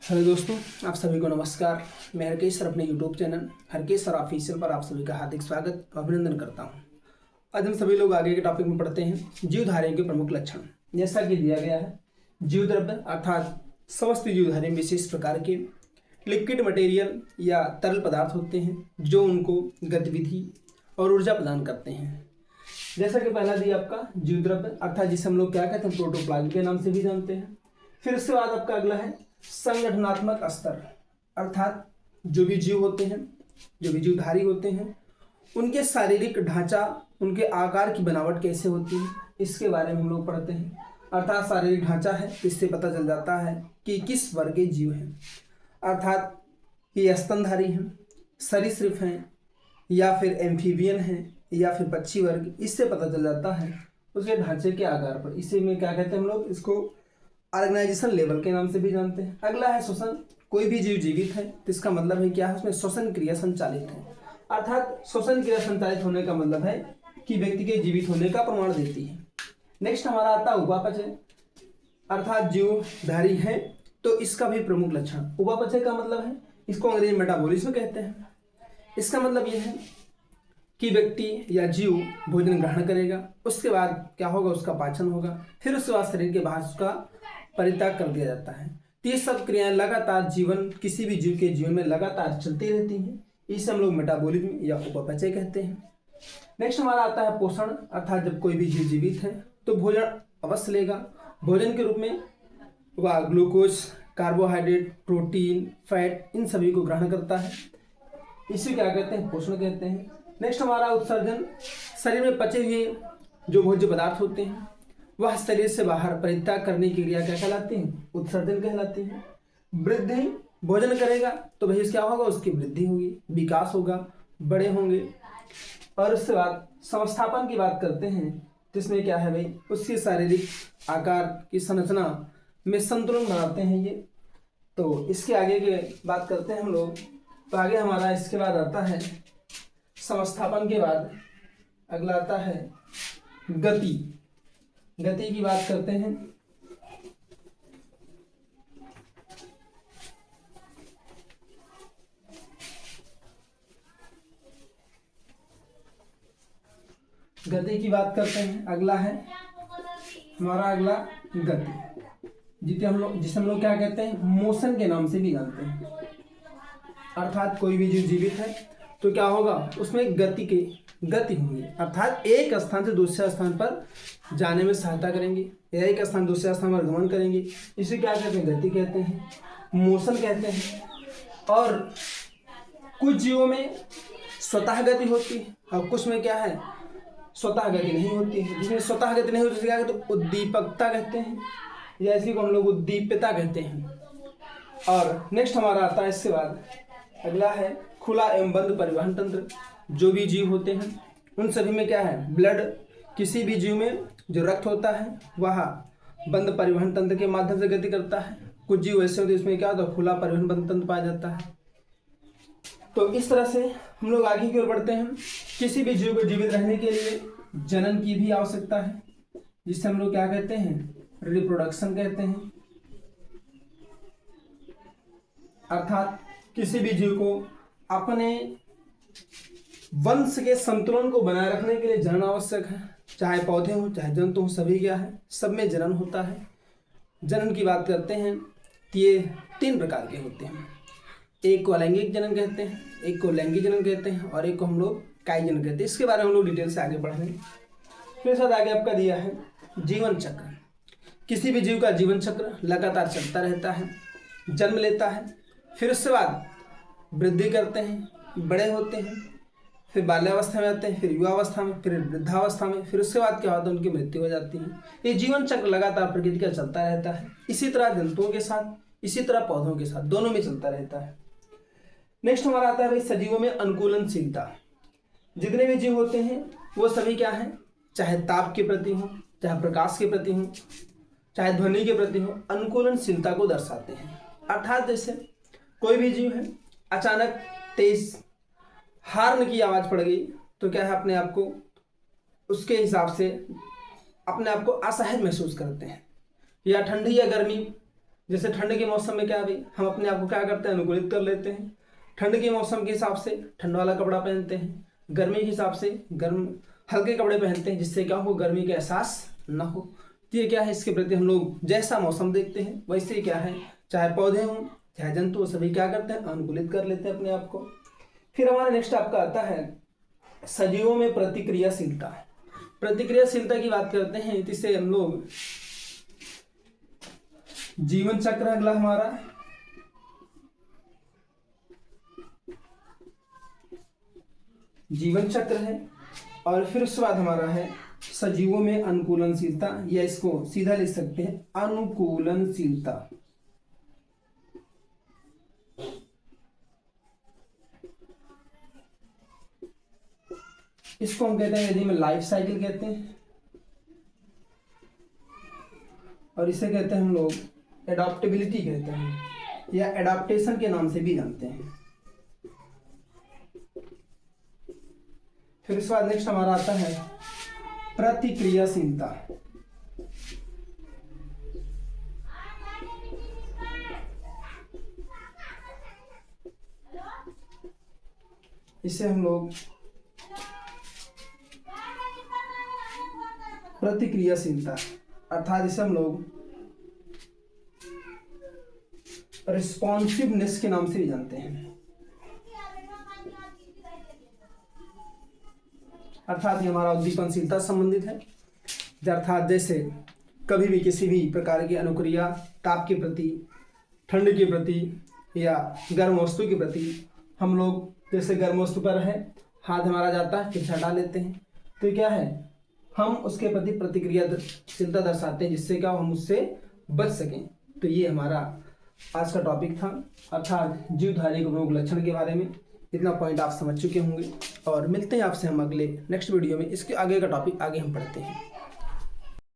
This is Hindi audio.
हेलो दोस्तों, आप सभी को नमस्कार। मैं हरकेश सर अपने YouTube channel Harkesh sir official पर आप सभी का हार्दिक स्वागत और अभिनंदन करता हूं। आज हम सभी लोग आगे के टॉपिक में पढ़ते हैं जीवधारियों के प्रमुख लक्षण। जैसा कि दिया गया है, जीवद्रव्य अर्थात समस्त जीवधारी विशेष प्रकार के लिक्विड मटेरियल या तरल पदार्थ होते हैं जो उनको गतिविधि और ऊर्जा प्रदान करते हैं। जैसा कि पहला दिया आपका जीवद्रव्य अर्थात जिसे हम लोग क्या कहते हैं, प्रोटोप्लाज्म के नाम से भी जानते हैं। फिर उसके बाद आपका अगला है संगठनात्मक स्तर अर्थात जो भी जीव होते हैं, जो भी जीवधारी होते हैं, उनके शारीरिक ढांचा, उनके आकार की बनावट कैसे होती है, इसके बारे में हम लोग पढ़ते हैं। अर्थात शारीरिक ढांचा है, इससे पता चल जाता है कि किस वर्ग के जीव हैं। अर्थात ये स्तनधारी हैं, सरीसृप हैं, या फिर एम्फीबियन हैं, या फिर पक्षी वर्ग, इससे पता चल जाता है उसके ढांचे के आधार पर। इसे में क्या कहते हैं हम लोग, इसको ऑर्गेनाइजेशन लेवल के नाम से भी जानते हैं। अगला है श्वसन। कोई भी जीव जीवित है तो इसका मतलब है क्या है, उसमें श्वसन क्रिया संचालित है। अर्थात श्वसन क्रिया संचालित होने का मतलब है कि व्यक्ति के जीवित होने का प्रमाण देती है। नेक्स्ट हमारा आता है उपापचय अर्थात जीवधारी है तो इसका भी प्रमुख लक्षण। उपापचय का मतलब है, इसको अंग्रेजी मेटाबॉलिज्म कहते हैं। इसका मतलब यह है कि व्यक्ति या जीव भोजन ग्रहण करेगा, उसके बाद क्या होगा, उसका पाचन होगा, फिर उसके बाद शरीर के बाहर उसका परित्याग कर दिया जाता है। तो ये सब क्रियाएं लगातार जीवन, किसी भी जीव के जीवन में लगातार चलती रहती हैं। इसे हम लोग मेटाबॉलिज्म या उपापचय कहते हैं। नेक्स्ट हमारा आता है पोषण अर्थात जब कोई भी जीव जीवित है तो भोजन अवश्य लेगा। भोजन के रूप में वह ग्लूकोज, कार्बोहाइड्रेट, प्रोटीन, फैट, इन सभी को ग्रहण करता है। इसे क्या कहते हैं, पोषण कहते हैं। नेक्स्ट हमारा उत्सर्जन। शरीर में पचे हुए जो भोज्य पदार्थ होते हैं वह शरीर से बाहर परित्याग करने की क्रिया क्या कहलाती है, उत्सर्जन कहलाती है। वृद्धि, भोजन करेगा तो भाई क्या होगा, उसकी वृद्धि होगी, विकास होगा, बड़े होंगे। और उसके बाद समस्थापन की बात करते हैं जिसमें क्या है भाई, उसकी शारीरिक आकार की संरचना में संतुलन बनाते हैं ये। तो इसके आगे की बात करते हैं हम लोग, तो आगे हमारा इसके बाद आता है समस्थापन के बाद अगला आता है गति। गति की बात करते हैं। गति की बात करते हैं। अगला है हमारा अगला गति, जिसे हम लोग क्या कहते हैं, मोशन के नाम से भी जानते हैं। अर्थात कोई भी जीव जीवित है तो क्या होगा, उसमें गति होंगी अर्थात एक स्थान से दूसरे स्थान पर जाने में सहायता करेंगे या एक स्थान दूसरे स्थान पर गमन करेंगे। इसे क्या कहते हैं, गति कहते हैं, मोशन कहते हैं। और कुछ जीवों में स्वतः गति होती है और कुछ में क्या है, स्वतः गति नहीं होती है। जिसमें स्वतः गति नहीं होती है क्या कहते हैं, उद्दीपकता कहते हैं, या इसी को हम लोग उद्दीप्यता कहते हैं। और नेक्स्ट हमारा आता है इसके बाद अगला है खुला एवं बंद परिवहन तंत्र। जो भी जीव होते हैं उन सभी में क्या है, ब्लड, किसी भी जीव में जो रक्त होता है वह बंद परिवहन तंत्र के माध्यम से गति करता है। कुछ जीव ऐसे होते हैं इसमें क्या होता है, खुला परिवहन बंद तंत्र पाया जाता है। तो इस तरह से हम लोग आगे की ओर बढ़ते हैं। किसी भी जीव को जीवित रहने के लिए जनन की भी आवश्यकता है, जिससे हम लोग क्या कहते हैं, रिप्रोडक्शन कहते हैं। अर्थात किसी भी जीव को अपने वंश के संतुलन को बनाए रखने के लिए जनन आवश्यक है। चाहे पौधे हों चाहे जंतु हों, सभी क्या है, सब में जनन होता है। जनन की बात करते हैं तो ये 3 प्रकार के होते हैं। एक को अलैंगिक जनन कहते हैं, एक को लैंगिक जनन कहते हैं, और एक को हम लोग कायिक जनन कहते हैं। इसके बारे में हम लोग डिटेल से आगे बढ़ रहे हैं। फिर साथ आगे आपका दिया है जीवन चक्र। किसी भी जीव का जीवन चक्र लगातार चलता रहता है। जन्म लेता है, फिर उसके बाद वृद्धि करते हैं, बड़े होते हैं, फिर बाल्यावस्था में आते हैं, फिर युवावस्था में, फिर वृद्धावस्था में, फिर उसके बाद क्या होता है, उनकी मृत्यु हो जाती है। ये जीवन चक्र लगातार प्रकृति का चलता रहता है। इसी तरह जंतुओं के साथ, इसी तरह पौधों के साथ, दोनों में चलता रहता है। नेक्स्ट हमारा आता है भाई सजीवों में अनुकूलनशीलता। जितने भी जीव होते हैं वो सभी क्या है, चाहे ताप के प्रति हो, चाहे प्रकाश के प्रति हो, चाहे ध्वनि के प्रति हो, अनुकूलनशीलता को दर्शाते हैं। अर्थात जैसे कोई भी जीव है, अचानक तेज हार्न की आवाज पड़ गई तो क्या है, अपने आप को उसके हिसाब से अपने आप को असहज महसूस करते हैं। या ठंडी या गर्मी जैसे ठंड के मौसम में क्या है भाई, हम अपने आप को क्या करते हैं, अनुकूलित कर लेते हैं। ठंड के मौसम के हिसाब से ठंड वाला कपड़ा पहनते हैं, गर्मी के हिसाब से गर्म हल्के कपड़े पहनते हैं, जिससे क्या हो, गर्मी का एहसास ना हो। तो ये क्या है, इसके प्रति हम लोग जैसा मौसम देखते हैं वैसे ही क्या है, चाहे पौधे हों चाहे जंतु हो, सभी क्या करते हैं, अनुकूलित कर लेते हैं अपने आप को। फिर हमारा नेक्स्ट आपका आता है सजीवों में प्रतिक्रियाशीलता। प्रतिक्रियाशीलता की बात करते हैं, जिससे हम लोग जीवन चक्र अगला हमारा, जीवन चक्र है। और फिर उसके बाद हमारा है सजीवों में अनुकूलनशीलता, या इसको सीधा लिख सकते हैं अनुकूलनशीलता। इसको हम कहते हैं यदि में लाइफ साइकिल कहते हैं, और इसे कहते हैं हम लोग एडाप्टेबिलिटी कहते हैं, या एडाप्टेशन के नाम से भी जानते हैं। फिर इसके बाद नेक्स्ट हमारा आता है प्रतिक्रियाशीलता। इसे हम लोग प्रतिक्रियाशीलता अर्थात इसे हम लोग रिस्पॉन्सिवनेस के नाम से भी जानते हैं। अर्थात ये हमारा उद्दीपनशीलता संबंधित है, अर्थात जैसे कभी भी किसी भी प्रकार की अनुक्रिया ताप के प्रति, ठंड के प्रति या गर्म वस्तु के प्रति, हम लोग जैसे गर्म वस्तु पर है, हाथ हमारा जाता है फिर हटा लेते हैं, तो क्या है, हम उसके प्रति प्रतिक्रियाशीलता दर्शाते हैं, जिससे क्या हम उससे बच सकें। तो ये हमारा आज का टॉपिक था, अर्थात जीवधारी के प्रमुख लक्षण के बारे में। इतना पॉइंट आप समझ चुके होंगे, और मिलते हैं आपसे हम अगले नेक्स्ट वीडियो में। इसके आगे का टॉपिक आगे हम पढ़ते हैं।